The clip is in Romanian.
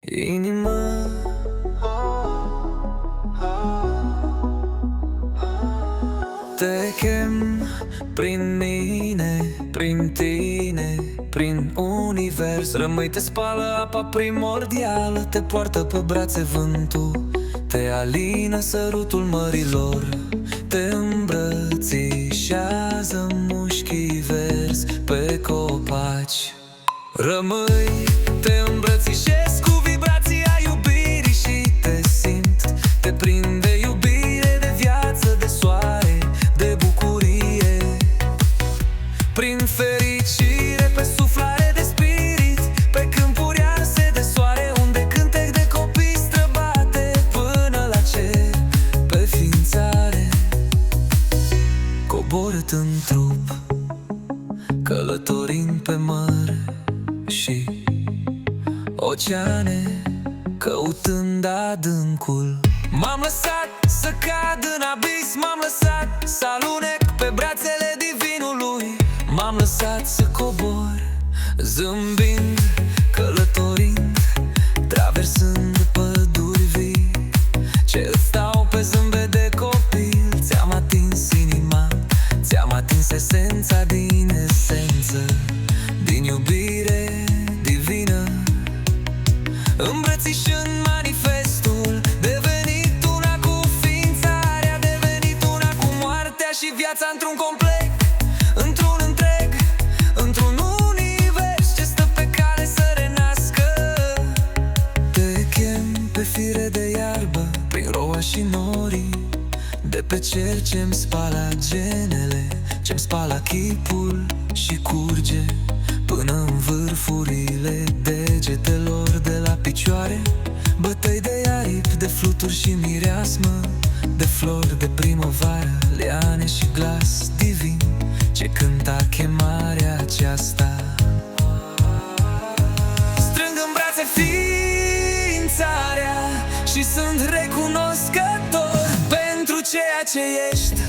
Inima, te chem prin mine, prin tine, prin univers. Rămâi, te spală apa primordială, te poartă pe brațe vântul, te alină sărutul mărilor, te îmbrățișează mușchii verzi pe copaci. Rămâi, te îmbrățișez cu vibrația iubirii și te simt. Te prinde iubire de viață, de soare, de bucurie, prin fericire, pe suflare de spirit, pe câmpuri arse de soare, unde cântec de copii străbate până la cer. Pe ființare, coborât în trup, călătorind pe mări și oceane, căutând adâncul. M-am lăsat să cad în abis, m-am lăsat să alunec pe brațele divinului. M-am lăsat să cobor, zâmbind, călătorind, traversând păduri vii ce îți stau pe zâmbet de copil. Ți-am atins inima, ți-am atins esența din esență, din iubire divină, îmbrățișând manifestul, devenit una cu ființarea, devenit una cu moartea și viața într-un complet, într-un întreg, într-un univers ce stă pe cale să renască. Te chem pe fire de iarbă, prin roa și norii, de pe cer ce-mi spală genele, ce-mi spală chipul și curge până în vârfurile degetelor de la picioare. Bătăi de aripi, de fluturi și mireasmă, de flori de primăvară, liane și glas divin ce cânta chemarea aceasta. Strâng în brațe ființarea și sunt recunoscător pentru ceea ce ești.